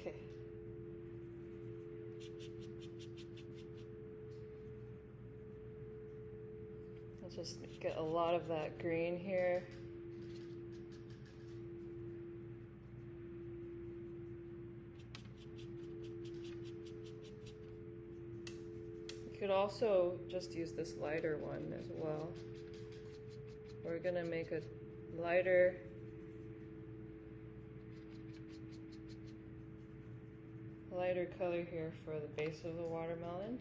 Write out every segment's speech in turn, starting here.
Okay. Let's just get a lot of that green here. You could also just use this lighter one as well. We're gonna make a lighter color here for the base of the watermelon.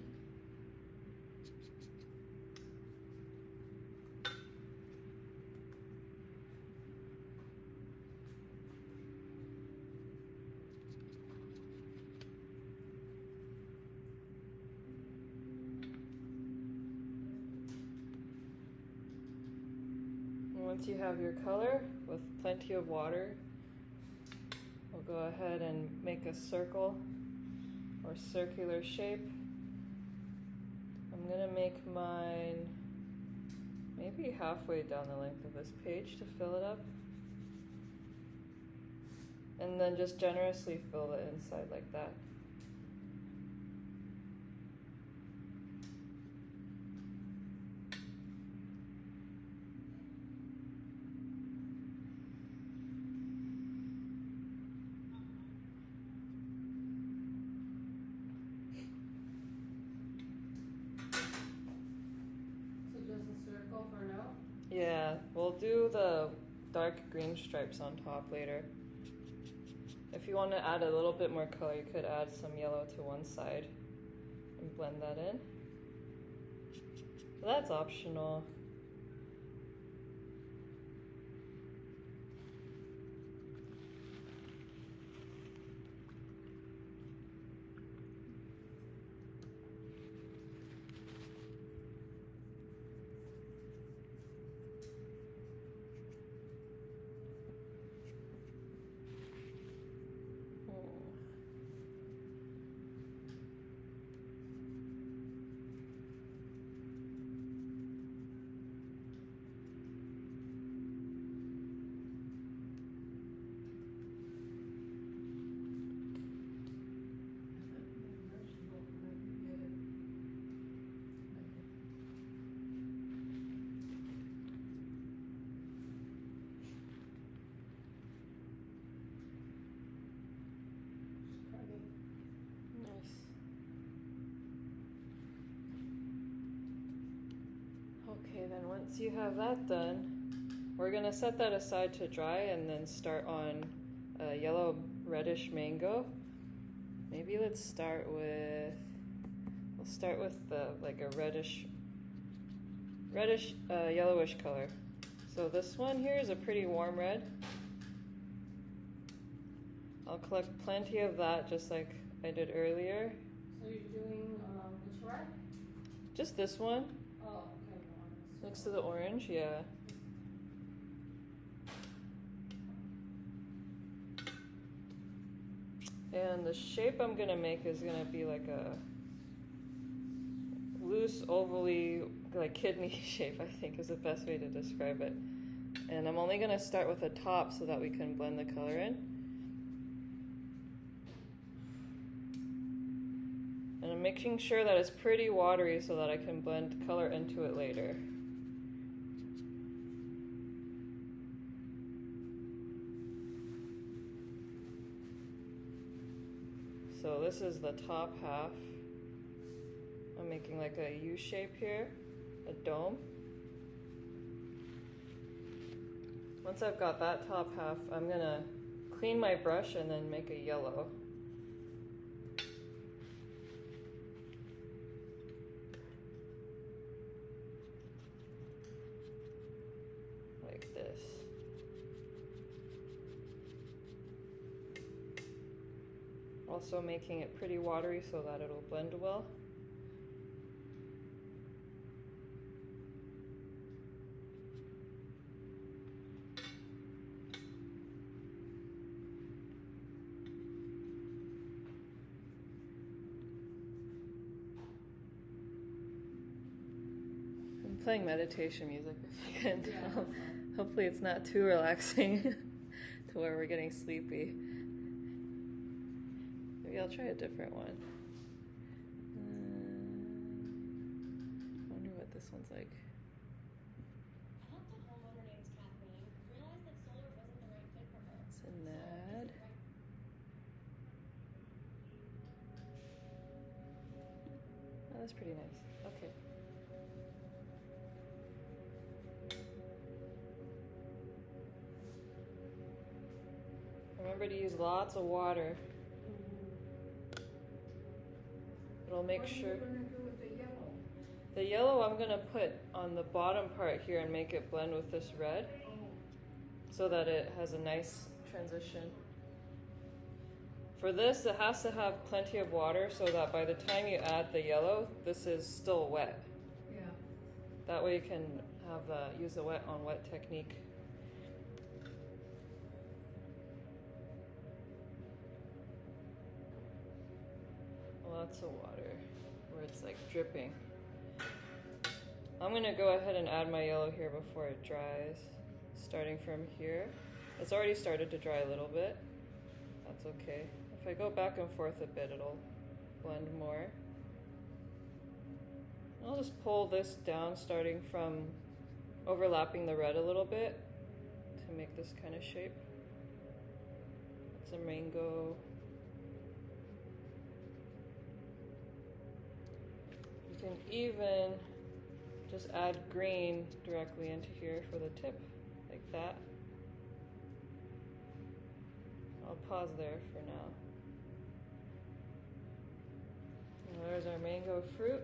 Once you have your color with plenty of water, we'll go ahead and make a circle or circular shape. I'm gonna make mine maybe halfway down the length of this page to fill it up. And then just generously fill the inside like that. For now? Yeah, we'll do the dark green stripes on top later. If you want to add a little bit more color, you could add some yellow to one side and blend that in. But that's optional. Okay, then once you have that done, we're gonna set that aside to dry and then start on a yellow reddish mango. Maybe let's start with, we'll start with the like a reddish yellowish color. So this one here is a pretty warm red. I'll collect plenty of that just like I did earlier. So you're doing which red? Just this one. Oh, okay. Next to the orange, yeah. And the shape I'm gonna make is gonna be like a loose, ovally, like kidney shape, I think is the best way to describe it. And I'm only gonna start with the top so that we can blend the color in. And I'm making sure that it's pretty watery so that I can blend color into it later. So this is the top half. I'm making like a U shape here, a dome. Once I've got that top half, I'm gonna clean my brush and then make a yellow. Like this. Also making it pretty watery so that it'll blend well. I'm playing meditation music if you can tell. Hopefully it's not too relaxing to where we're getting sleepy. Maybe I'll try a different one. I wonder what this one's like. I helped a homeowner named Kathleen realize that solar wasn't the right fit for her. It's a nad. Oh, that's pretty nice. Okay. Remember to use lots of water. It'll make sure. What are you going to do with the yellow? The yellow I'm going to put on the bottom part here and make it blend with this red Oh, so that it has a nice transition. For this, it has to have plenty of water so that by the time you add the yellow, this is still wet. yeah. That way you can have use the wet on wet technique. Lots of water where it's like dripping. I'm gonna go ahead and add my yellow here before it dries. Starting from here. It's already started to dry a little bit. That's okay. If I go back and forth a bit, it'll blend more. I'll just pull this down starting from overlapping the red a little bit to make this kind of shape. It's a mango. You can even just add green directly into here for the tip, like that. I'll pause there for now. And there's our mango fruit.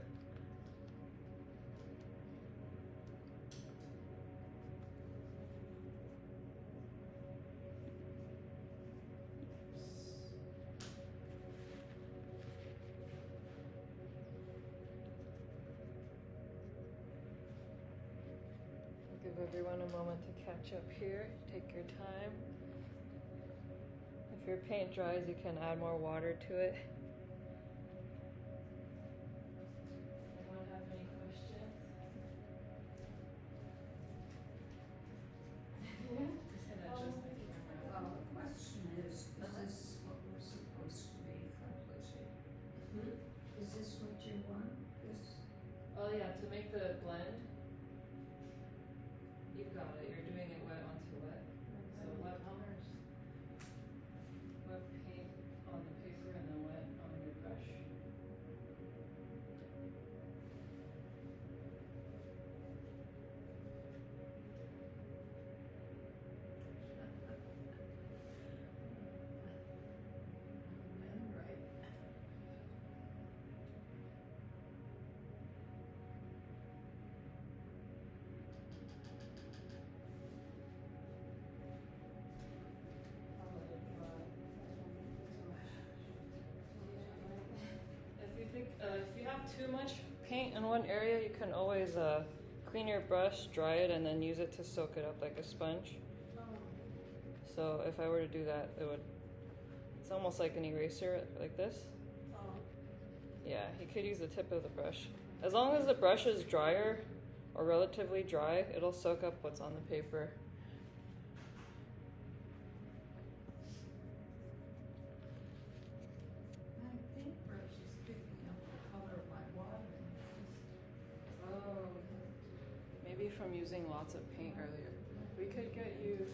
Give everyone a moment to catch up here. Take your time. If your paint dries, you can add more water to it. Anyone have any questions? The question is this what we're supposed to be accomplishing? Is this what you want? This? Oh yeah, to make the blend. You've got it. You're doing it wet onto wet. So wet paint on the paper and then wet on your brush. Right. If you have too much paint in one area, you can always clean your brush, dry it, and then use it to soak it up like a sponge. So if I were to do that, it's almost like an eraser, like this. Yeah, you could use the tip of the brush. As long as the brush is drier or relatively dry, it'll soak up what's on the paper. My paintbrush is picking up the color of my water. Oh, maybe from using lots of paint earlier. We could get you.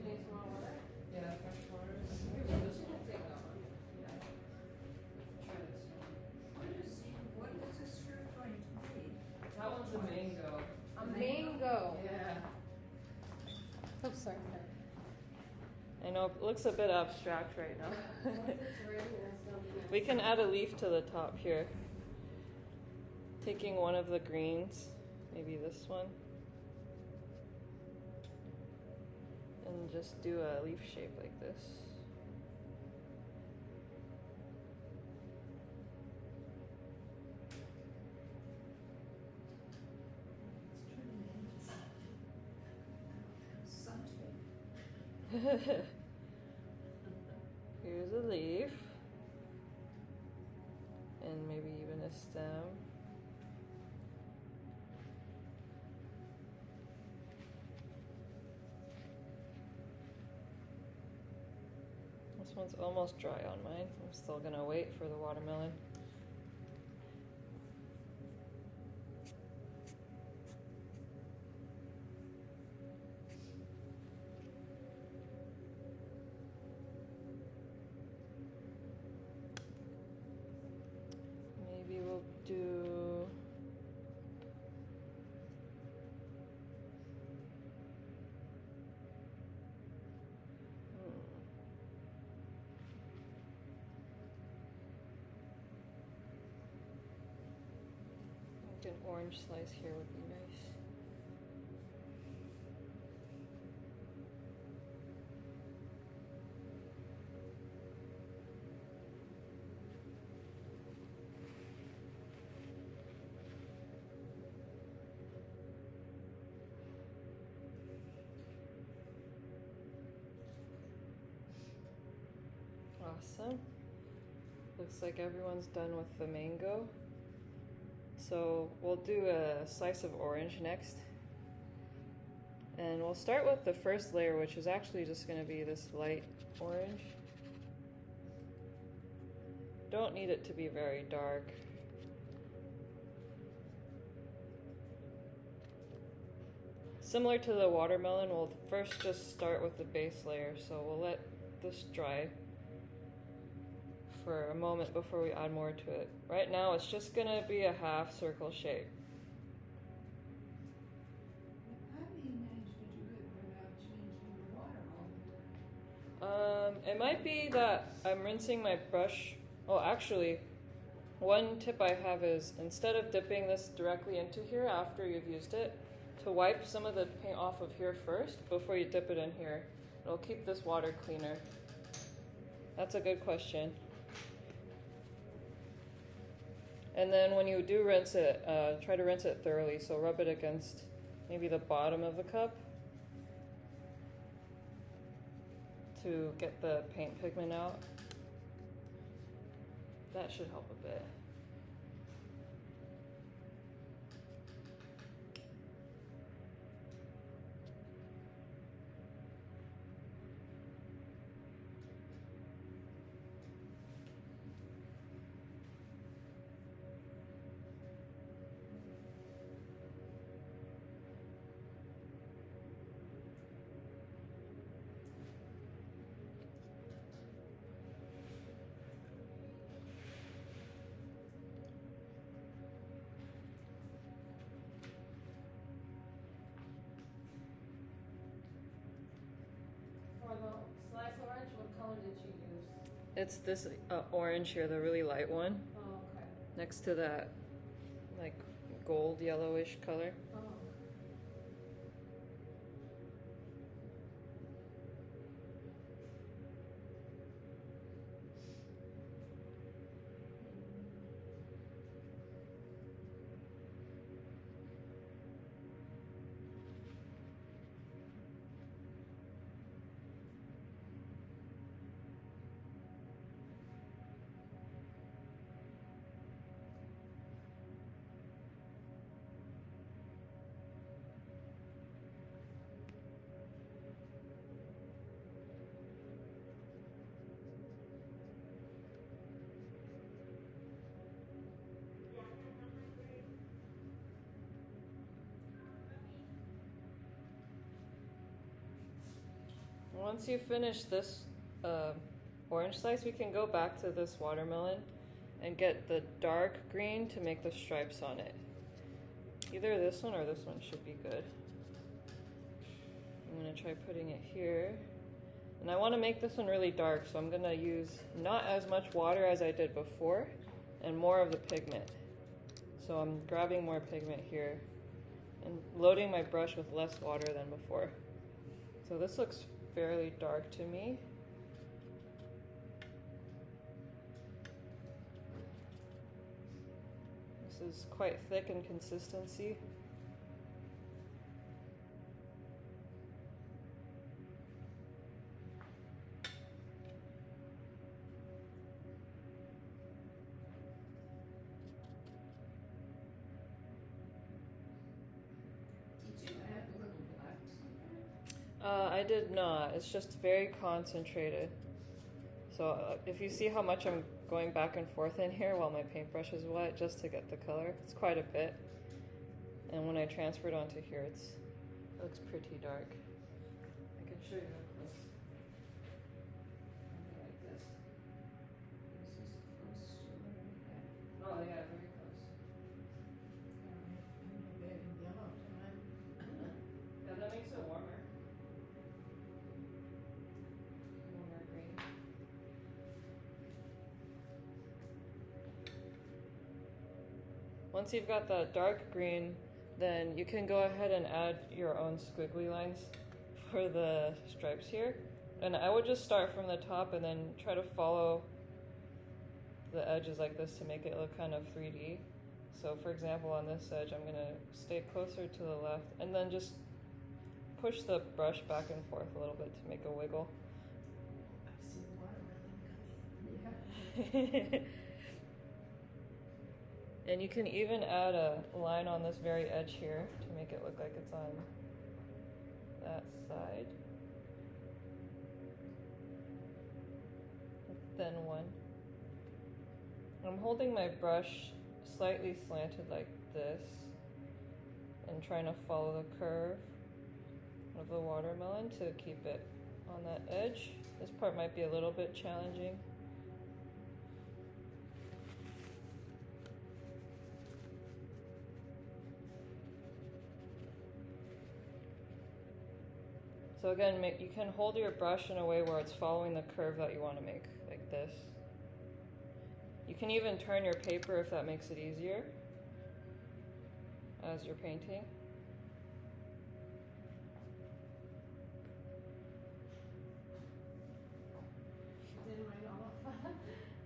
Need some more water? Yeah, fresh water. Maybe this one. Take that one. Yeah. Try this one. What is this fruit going to be? That one's a mango. A mango. Yeah. Oh, sorry. I know it looks a bit abstract right now. It's raining or something. We can add a leaf to the top here. Taking one of the greens, maybe this one, and just do a leaf shape like this. It's turning into something. Here's a leaf, and maybe even a stem. This one's almost dry on mine. I'm still gonna wait for the watermelon. Maybe we'll do I think an orange slice here would be nice. Awesome. Looks like everyone's done with the mango. So we'll do a slice of orange next. And we'll start with the first layer, which is actually just going to be this light orange. Don't need it to be very dark. Similar to the watermelon, we'll first just start with the base layer. So we'll let this dry for a moment before we add more to it. Right now it's just gonna be a half circle shape. How do you manage to do it without changing the water all the time? It might be that I'm rinsing my brush. Oh, actually, one tip I have is instead of dipping this directly into here after you've used it, to wipe some of the paint off of here first before you dip it in here. It'll keep this water cleaner. That's a good question. And then when you do rinse it, try to rinse it thoroughly. So rub it against maybe the bottom of the cup to get the paint pigment out. That should help a bit. For the slice orange, what color did you use? It's this orange here, the really light one, Oh, okay. next to that like gold yellowish color. Oh. Once you finish this orange slice, we can go back to this watermelon and get the dark green to make the stripes on it. Either this one or this one should be good. I'm gonna try putting it here. And I wanna make this one really dark, so I'm gonna use not as much water as I did before and more of the pigment. So I'm grabbing more pigment here and loading my brush with less water than before. So this looks fairly dark to me. This is quite thick in consistency. Did you add a little black to that? I did not. It's just very concentrated. So if you see how much I'm going back and forth in here while my paintbrush is wet just to get the color, it's quite a bit. And when I transfer it onto here, it looks pretty dark. I can show you up close. Something like this. This is close to what we got. Oh yeah, very close. Red and yellow tonight. Yeah, that makes it warmer. Warmer green. Once you've got that dark green, then you can go ahead and add your own squiggly lines for the stripes here. And I would just start from the top and then try to follow the edges like this to make it look kind of 3D. So for example, on this edge, I'm gonna stay closer to the left and then just push the brush back and forth a little bit to make a wiggle. I see watermelon coming. Yeah. And you can even add a line on this very edge here to make it look like it's on that side. Then one. I'm holding my brush slightly slanted like this and trying to follow the curve of the watermelon to keep it on that edge. This part might be a little bit challenging. So again, you can hold your brush in a way where it's following the curve that you want to make, like this. You can even turn your paper if that makes it easier as you're painting. Didn't write all of that.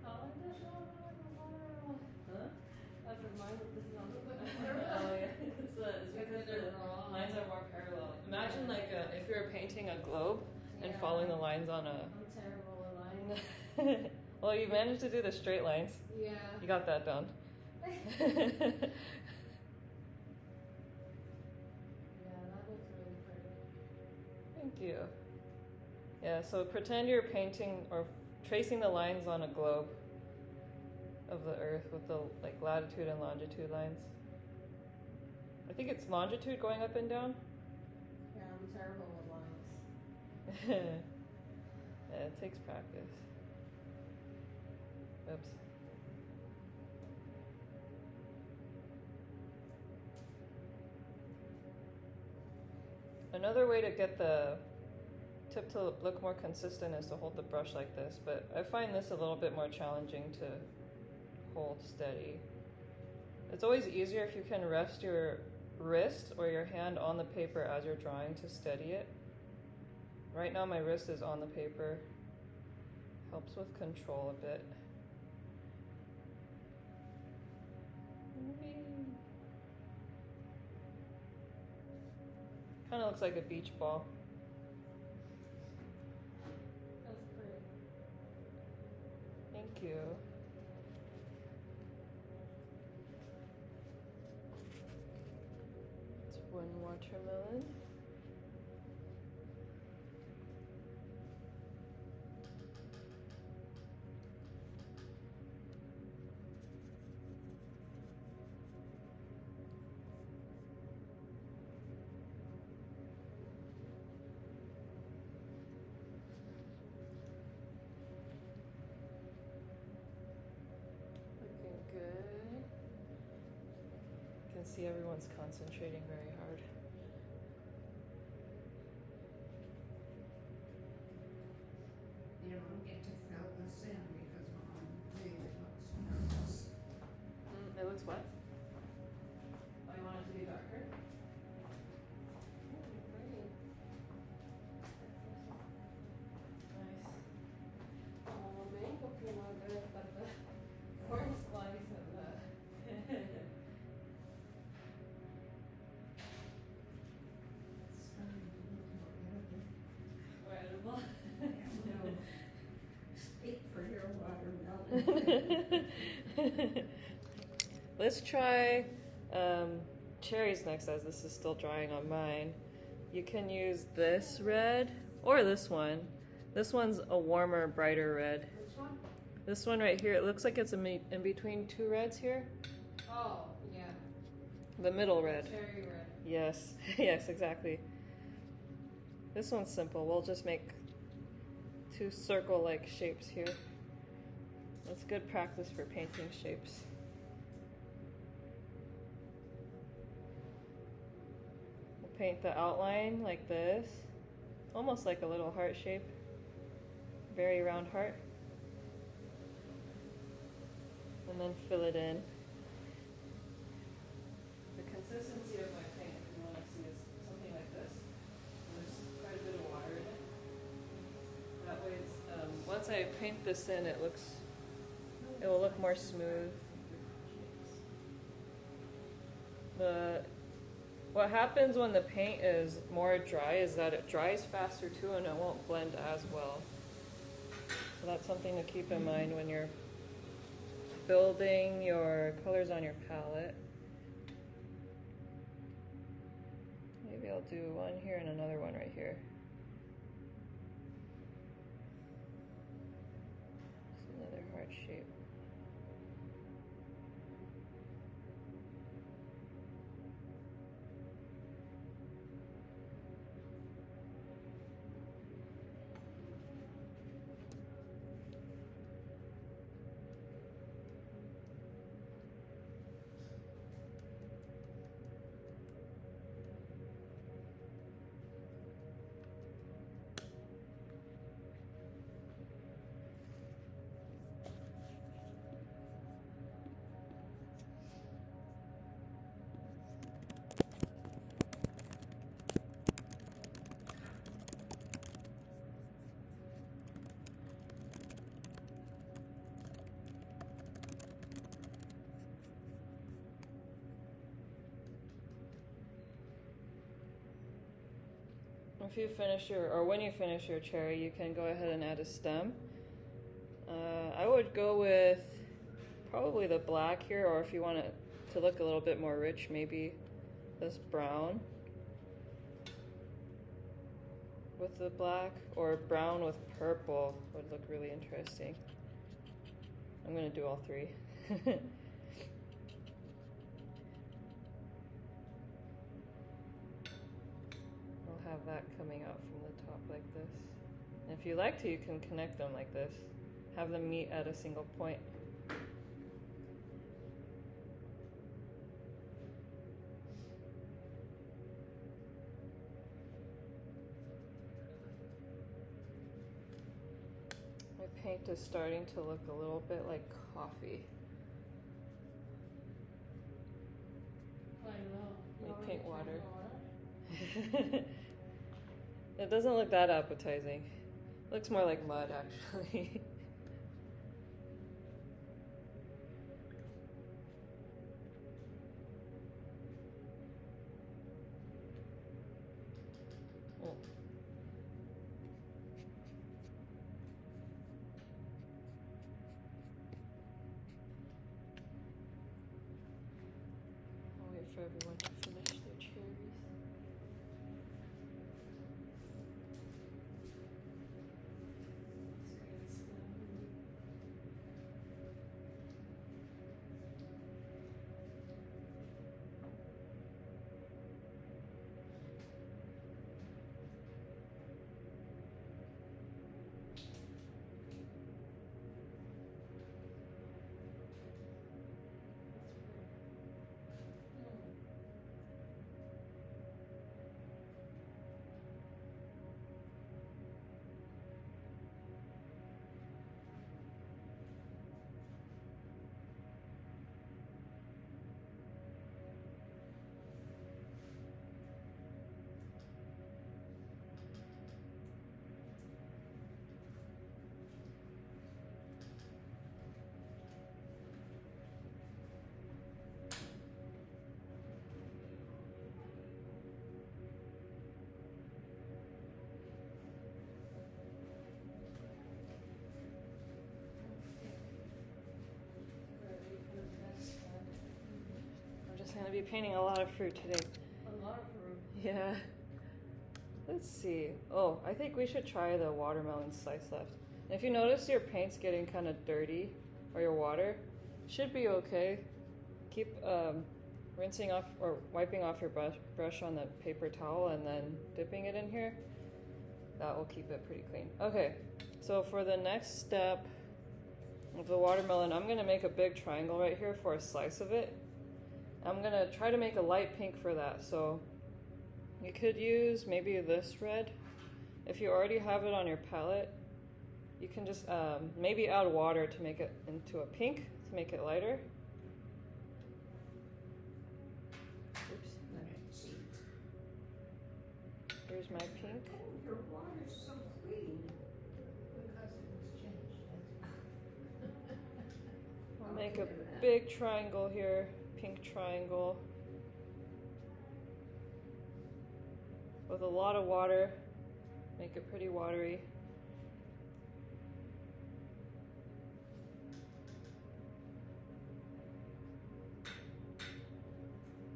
Oh, that's all watermelon. Huh? That's what mine this is not Oh yeah, it's because the lines are more parallel. Imagine like if you were painting a globe and Yeah. following the lines on a. I'm terrible at lines. Well, you managed to do the straight lines. Yeah. You got that done. Yeah, that looks really pretty. Thank you. Yeah, so pretend you're painting or tracing the lines on a globe of the Earth with the like latitude and longitude lines. I think it's longitude going up and down. Yeah, I'm terrible with lines. Yeah, it takes practice. Oops. Another way to get the tip to look more consistent is to hold the brush like this, but I find this a little bit more challenging to hold steady. It's always easier if you can rest your wrist or your hand on the paper as you're drawing to steady it. Right now my wrist is on the paper. Helps with control a bit. Kind of looks like a beach ball. That's pretty. Thank you. It's one watermelon. Looking good. You can see everyone's concentrating very hard. You don't get to fill this in because Mom really looks nervous. It looks what? Oh, you want it to be darker? Pretty. Nice. Mango peanut good, but the corn slice and the More edible. No. Speak for your watermelon. Let's try cherries next, as this is still drying on mine. You can use this red or this one. This one's a warmer, brighter red. which one? This one right here, it looks like it's in between two reds here. Oh, yeah. The middle red. Cherry red. Yes, yes, exactly. This one's simple. We'll just make two circle-like shapes here. That's good practice for painting shapes. We'll paint the outline like this, almost like a little heart shape. Very round heart. And then fill it in. The consistency of my paint, if you want to see, is something like this. There's quite a bit of water in it. That way, it's, once I paint this in, it will look more smooth. What happens when the paint is more dry is that it dries faster too, and it won't blend as well. So that's something to keep in mind when you're building your colors on your palette. Maybe I'll do one here and another one right here. It's another heart shape. If you finish when you finish your cherry, you can go ahead and add a stem. I would go with probably the black here, or if you want it to look a little bit more rich, maybe this brown with the black, or brown with purple would look really interesting. I'm gonna do all three. Have that coming out from the top like this. And if you like to, you can connect them like this. Have them meet at a single point. My paint is starting to look a little bit like coffee. I know. Like paint water. It doesn't look that appetizing. It looks more like mud, actually. Oh. I'll wait for everyone to finish their cherries. I'm going to be painting a lot of fruit today. A lot of fruit. Yeah. Let's see. Oh, I think we should try the watermelon slice left. If you notice your paint's getting kind of dirty, or your water, should be okay. Keep rinsing off or wiping off your brush on the paper towel and then dipping it in here. That will keep it pretty clean. Okay, so for the next step of the watermelon, I'm gonna make a big triangle right here for a slice of it. I'm gonna try to make a light pink for that. So you could use maybe this red. If you already have it on your palette, you can just maybe add water to make it into a pink, to make it lighter. Oops. Let me see. Here's my pink. Oh, your water's so clean. Because it was changed, I'll make a big triangle here, pink triangle. With a lot of water, make it pretty watery.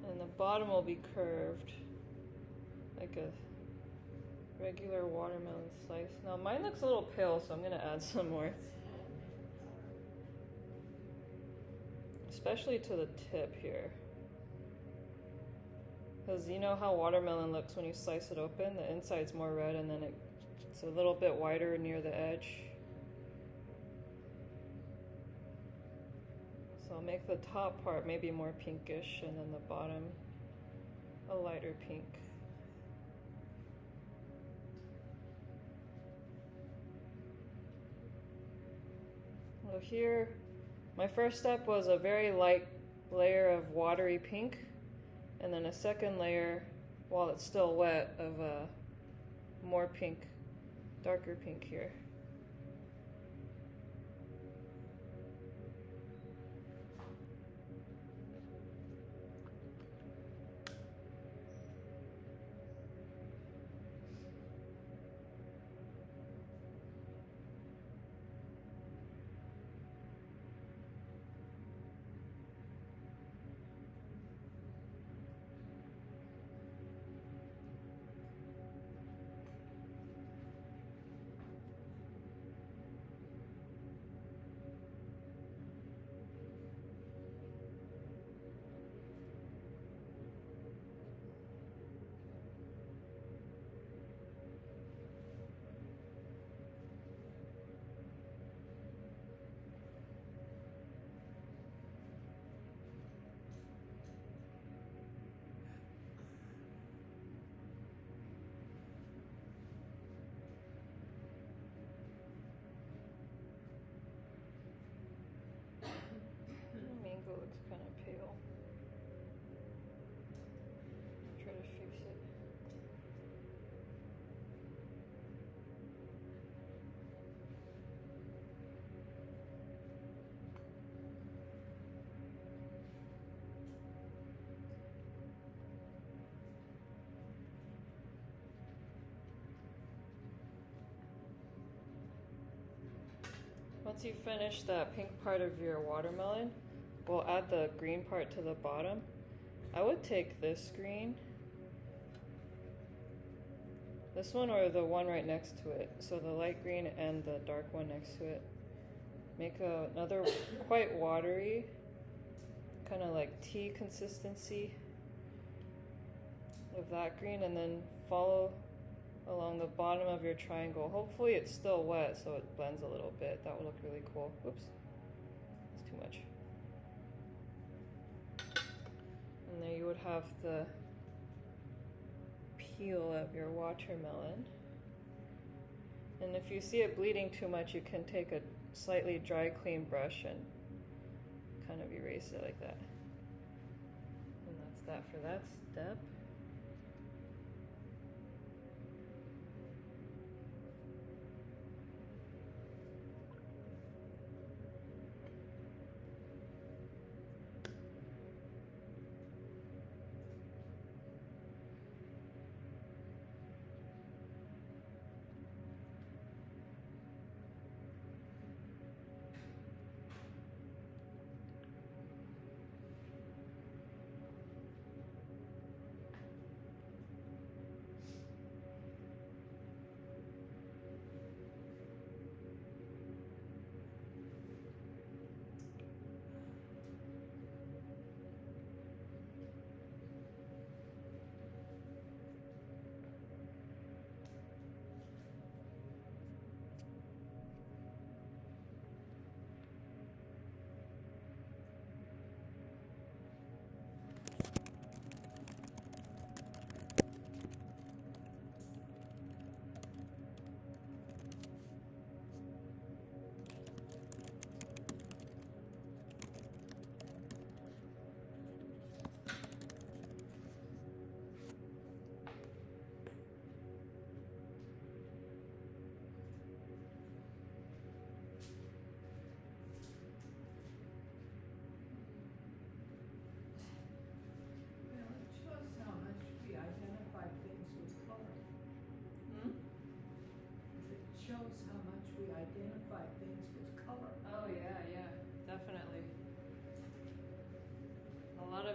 And the bottom will be curved, like a regular watermelon slice. Now mine looks a little pale, so I'm gonna add some more. Especially to the tip here. Because you know how watermelon looks when you slice it open? The inside's more red and then it's a little bit whiter near the edge. So I'll make the top part maybe more pinkish and then the bottom a lighter pink. So here, my first step was a very light layer of watery pink, and then a second layer, while it's still wet, of a more pink, darker pink here. Mango looks kind of pale. Try to fix it. Once you finish that pink part of your watermelon, we'll add the green part to the bottom. I would take this green, this one or the one right next to it. So the light green and the dark one next to it. Make another quite watery, kind of like tea consistency of that green, and then follow along the bottom of your triangle. Hopefully it's still wet so it blends a little bit. That would look really cool. Oops, it's too much. And there you would have the peel of your watermelon. And if you see it bleeding too much, you can take a slightly dry, clean brush and kind of erase it like that. And that's that for that step.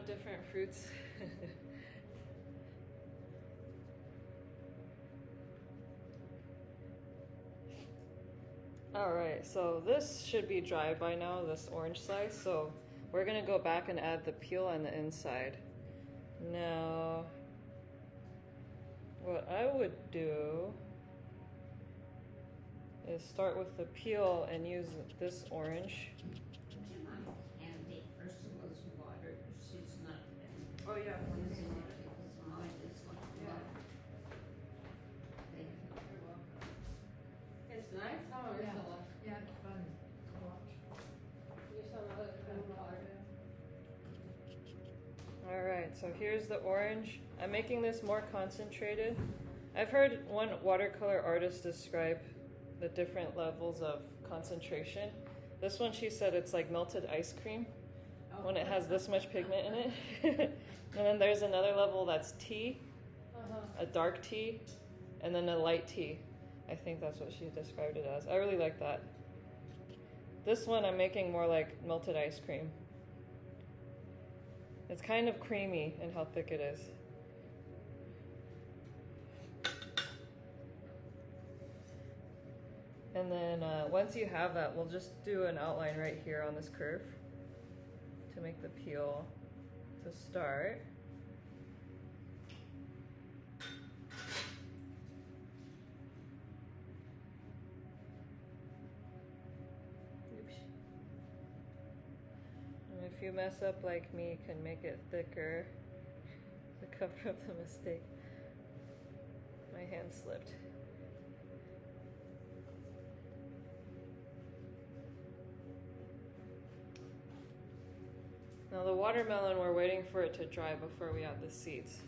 of different fruits. Alright, so this should be dry by now, this orange slice, so we're gonna go back and add the peel on the inside. Now, what I would do is start with the peel and use this orange. Would you mind handing Ursula's water? She's not been Oh yeah. using it because mine is like Yeah. love. Thank you. You're welcome. It's nice, huh, Yeah. Ursula? Yeah, it's fun to watch. You saw another cool water. Alright, so here's the orange. I'm making this more concentrated. I've heard one watercolor artist describe the different levels of concentration. This one, she said it's like melted ice cream when it has this much pigment in it. And then there's another level that's tea, a dark tea, and then a light tea. I think that's what she described it as. I really like that. This one I'm making more like melted ice cream. It's kind of creamy in how thick it is. And then once you have that, we'll just do an outline right here on this curve to make the peel to start. Oops. And if you mess up like me, you can make it thicker to cover up the mistake. My hand slipped. Now the watermelon, we're waiting for it to dry before we add the seeds.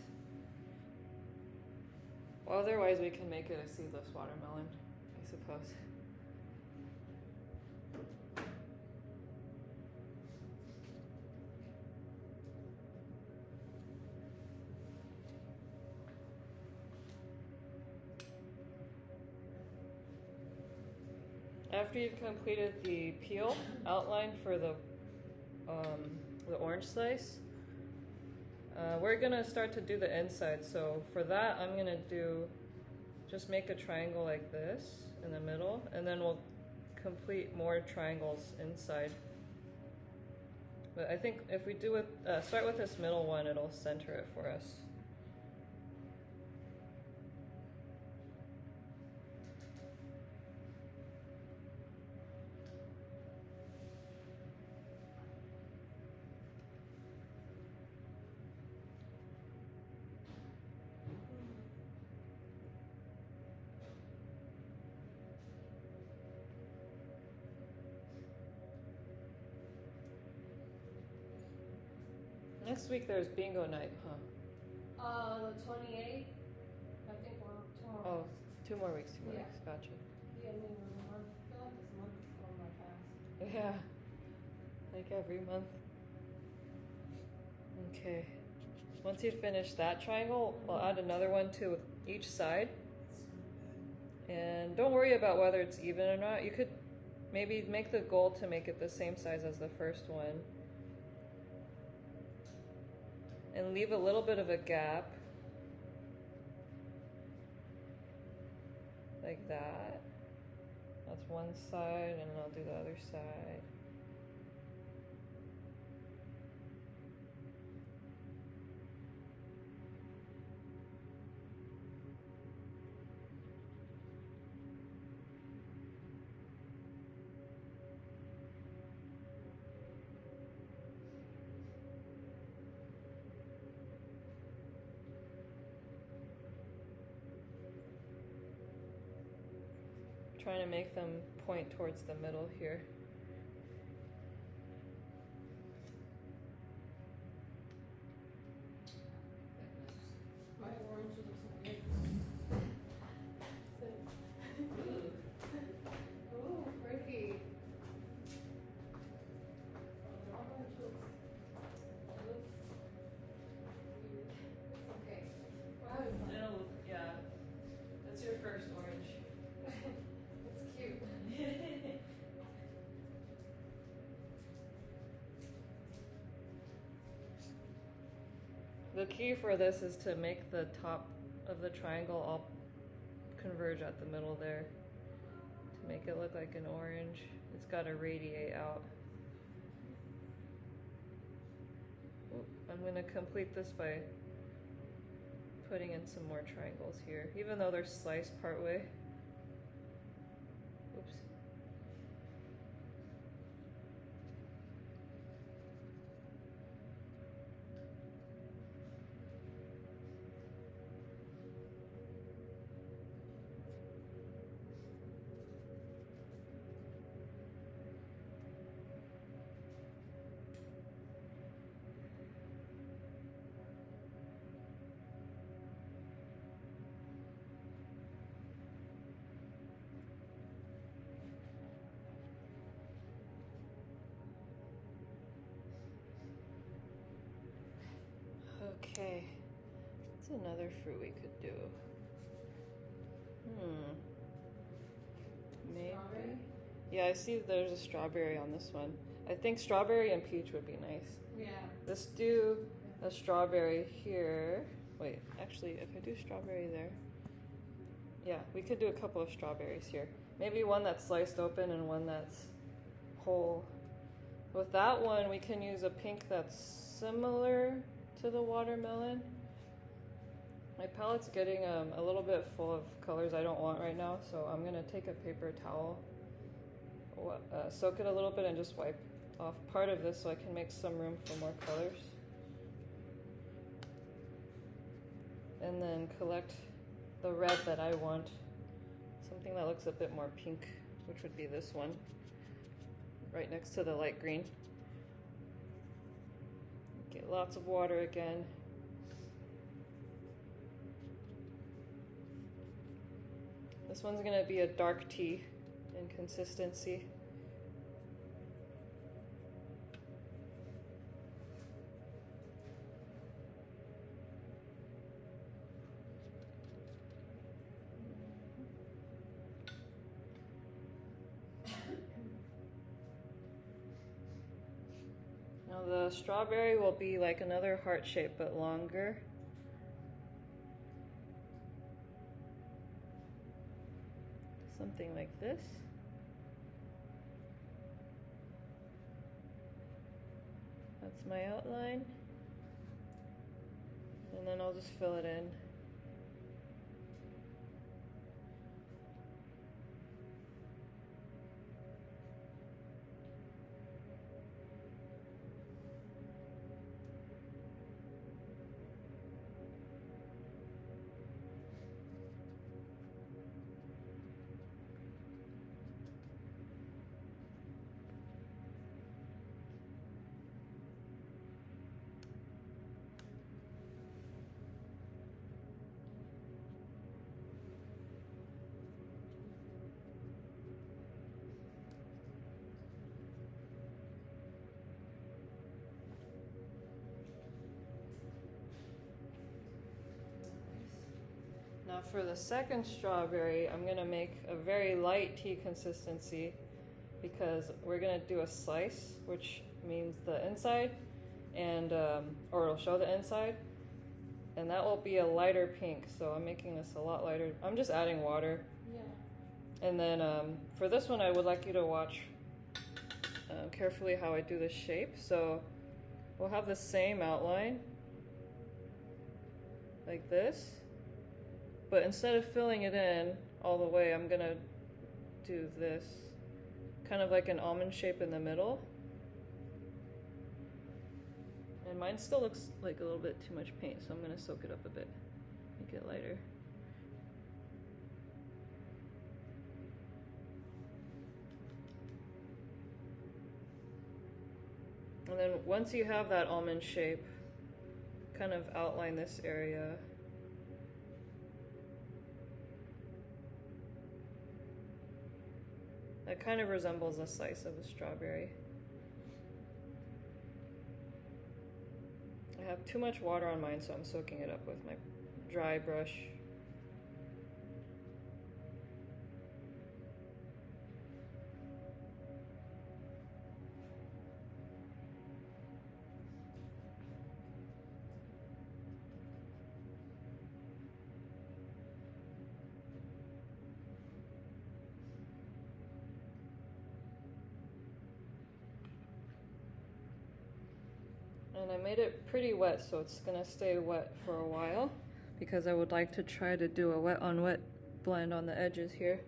Well, otherwise we can make it a seedless watermelon, I suppose. After you've completed the peel outline for the orange slice, we're gonna start to do the inside. So for that, I'm gonna just make a triangle like this in the middle, and then we'll complete more triangles inside. But I think if we do it, start with this middle one, it'll center it for us. Next week there's bingo night, huh? The 28th. I think we're tomorrow. Oh, 2 more weeks, 2 more Yeah. weeks, gotcha. Yeah, I mean, a month. I feel like this month is going by fast. Yeah, like every month. Okay, once you finish that triangle, we'll add another one to each side. And don't worry about whether it's even or not. You could maybe make the goal to make it the same size as the first one. And leave a little bit of a gap. Like that. That's one side, and I'll do the other side. Trying to make them point towards the middle here. My orange looks weird. Ooh, pretty. The orange looks weird. It's okay. Wow. Yeah, that's your first orange. It's cute. The key for this is to make the top of the triangle all converge at the middle there. To make it look like an orange, it's got to radiate out. I'm going to complete this by putting in some more triangles here, even though they're sliced part way. Oops. Okay, what's another fruit we could do? Maybe. Strawberry? Yeah, I see there's a strawberry on this one. I think strawberry and peach would be nice. Yeah. Let's do a strawberry here. Wait, actually, if I do strawberry there. Yeah, we could do a couple of strawberries here. Maybe one that's sliced open and one that's whole. With that one, we can use a pink that's similar to the watermelon. My palette's getting a little bit full of colors I don't want right now, so I'm gonna take a paper towel, soak it a little bit, and just wipe off part of this so I can make some room for more colors. And then collect the red that I want, something that looks a bit more pink, which would be this one, right next to the light green. Get lots of water again. This one's gonna be a dark tea in consistency. Now the strawberry will be like another heart shape but longer. Something like this. That's my outline. And then I'll just fill it in. Now for the second strawberry, I'm gonna make a very light tea consistency because we're gonna do a slice, which means the inside, and or it'll show the inside, and that will be a lighter pink. So I'm making this a lot lighter. I'm just adding water. Yeah. And then for this one, I would like you to watch carefully how I do the shape. So we'll have the same outline, like this. But instead of filling it in all the way, I'm gonna do this, kind of like an almond shape in the middle. And mine still looks like a little bit too much paint, so I'm gonna soak it up a bit, make it lighter. And then once you have that almond shape, kind of outline this area. That kind of resembles a slice of a strawberry. I have too much water on mine, so I'm soaking it up with my dry brush. And I made it pretty wet, so it's gonna stay wet for a while because I would like to try to do a wet on wet blend on the edges here.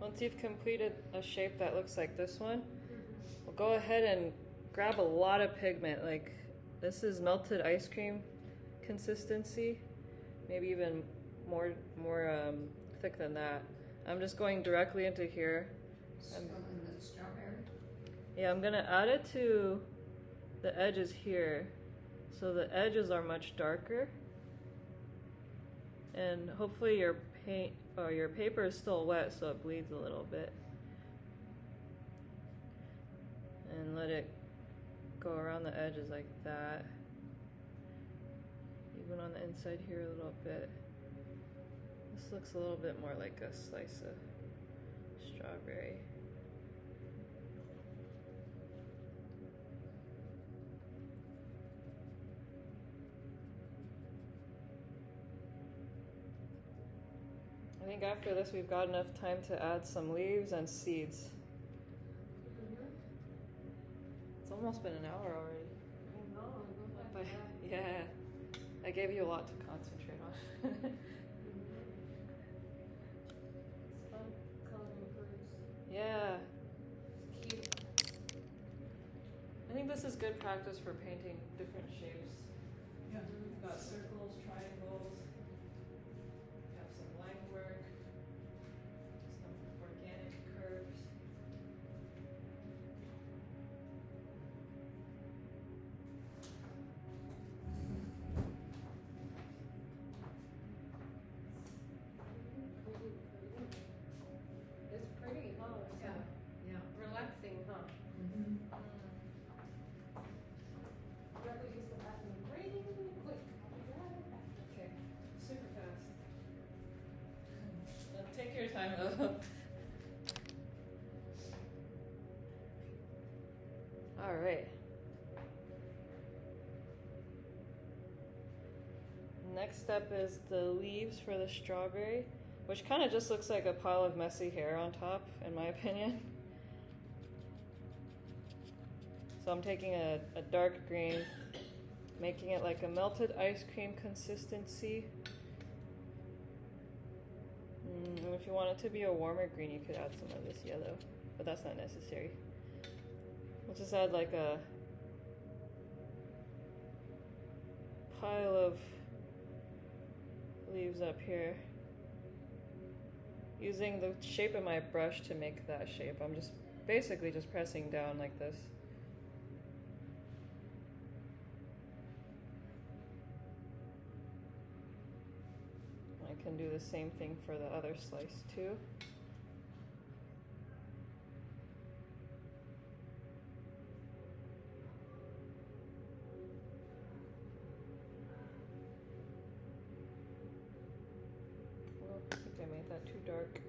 Once you've completed a shape that looks like this one, we'll go ahead and grab a lot of pigment. Like this is melted ice cream consistency, maybe even more thick than that. I'm just going directly into here. In the strawberry. Yeah, I'm gonna add it to the edges here, so the edges are much darker, and hopefully your paint or your paper is still wet so it bleeds a little bit. And let it go around the edges like that. Even on the inside here a little bit. This looks a little bit more like a slice of strawberry. I think after this we've got enough time to add some leaves and seeds. It's almost been an hour already. I know, it goes like But that. yeah, I gave you a lot to concentrate on. It's fun coloring fruits. Yeah, It's cute. I think this is good practice for painting different shapes. Yeah. We've got circles, triangles, we have some line work, some organic curves. It's pretty, huh? It's Yeah. Yeah. relaxing, huh? Mm-hmm. Rebel used to have me really quick. Okay, super fast. Take your time though. All right. Next step is the leaves for the strawberry, which kind of just looks like a pile of messy hair on top, in my opinion. So I'm taking a dark green, making it like a melted ice cream consistency. And if you want it to be a warmer green, you could add some of this yellow, but that's not necessary. We'll just add like a pile of leaves up here. Using the shape of my brush to make that shape, I'm just basically just pressing down like this. I can do the same thing for the other slice too. Oh, I think I made that too dark.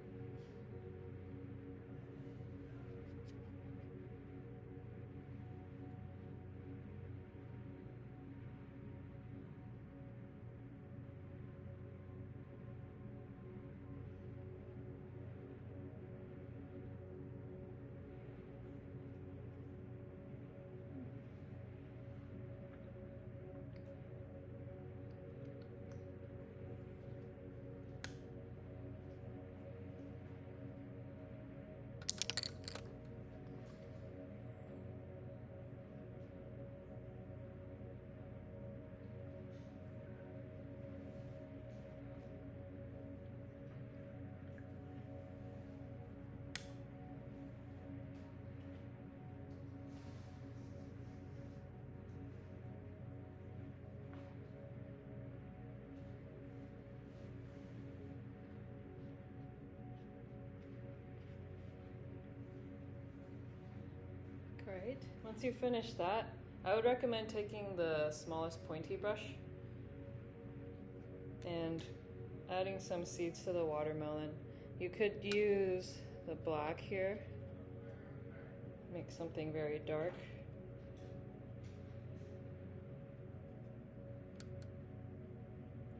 Great. Once you finish that, I would recommend taking the smallest pointy brush and adding some seeds to the watermelon. You could use the black here. Make something very dark.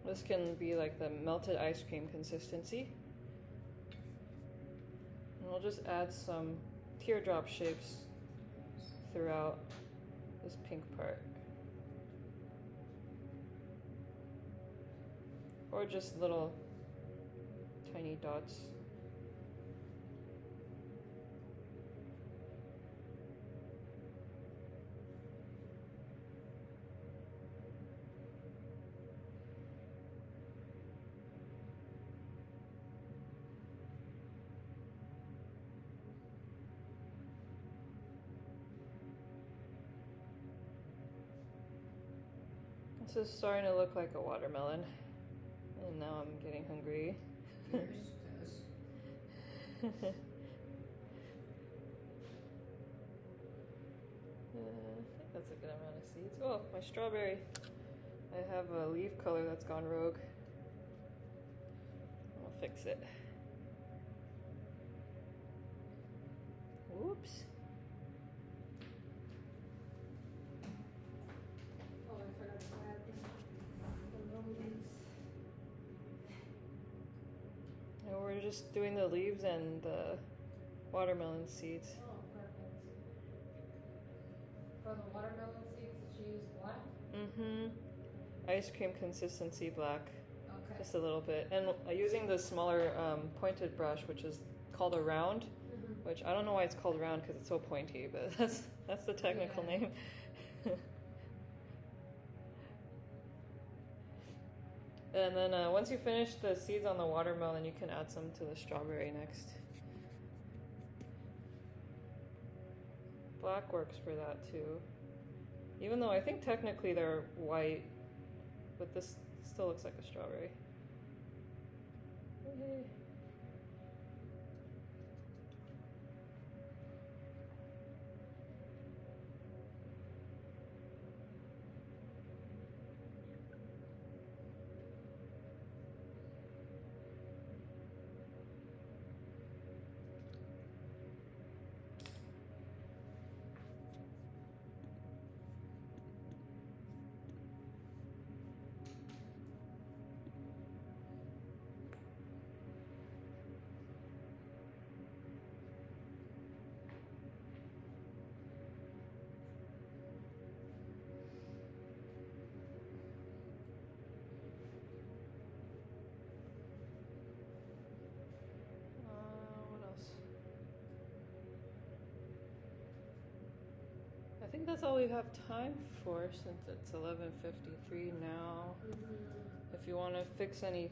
This can be like the melted ice cream consistency. And we'll just add some teardrop shapes throughout this pink part. Or just little tiny dots. This is starting to look like a watermelon. And now I'm getting hungry. Yours does. I think that's a good amount of seeds. Oh, my strawberry. I have a leaf color that's gone rogue. I'll fix it. Whoops. Oh, I forgot to add the leaves. And we're just doing the leaves and the watermelon seeds. Oh, perfect. For the watermelon seeds, did you use black? Mm-hmm. Ice cream consistency black. Okay. Just a little bit. And using the smaller pointed brush, which is called a round, which I don't know why it's called round because it's so pointy, but that's the technical Yeah. name. And then once you finish the seeds on the watermelon, you can add some to the strawberry next. Black works for that too. Even though I think technically they're white, but this still looks like a strawberry. Yay. What else? I think that's all we have time for since it's 11:53 now. If you want to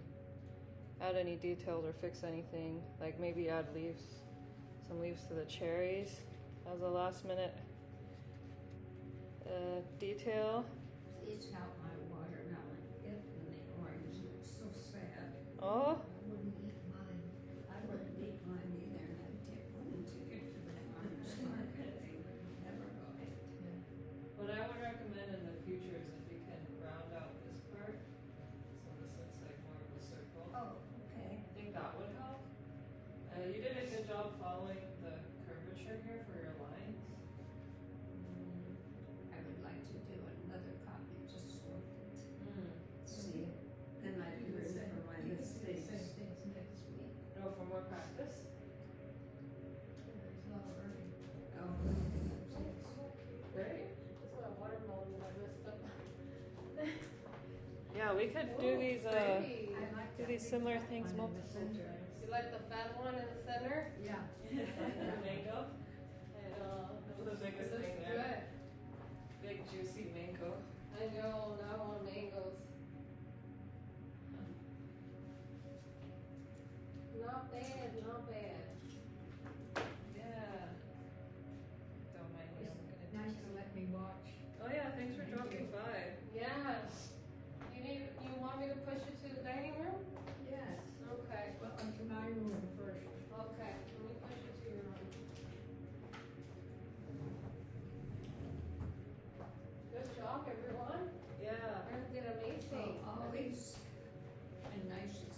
add any details or fix anything, like maybe add some leaves to the cherries as a last minute detail. Please help my watermelon get in the orange. It's so sad. Oh, I wouldn't eat mine. I wouldn't eat mine either, and I'd take one and take it to the farmer's market. They would never buy it. what I would recommend in the future is if you can round out this part, so this looks like more of a circle. Oh, okay. I think that would help. You did a good job following the curvature here for your lines. I would like to do another copy just so I can see it. Then I Do the learn same, from my do the same mistakes. things next week. No, for more practice. There's not a hurry. Oh, Great. That's what a watermelon I messed up. Yeah, we could do these Pretty. I like do that these big similar fat things one in the multiple center. times. You like the fat one in the center? Yeah. Mango. And, That's the biggest this thing is there. good. Big juicy mango. I know, now I want mangoes. Not bad, not bad. Yeah. Don't mind me. I'm gonna do Nice to let me watch. Oh yeah, thanks for Thank dropping you. by. Yeah. You want me to push it to the dining room? Yes. Okay. Well, to my room first. Okay, let me push it to your room. Good job, everyone. Yeah. You did amazing. always, and nice to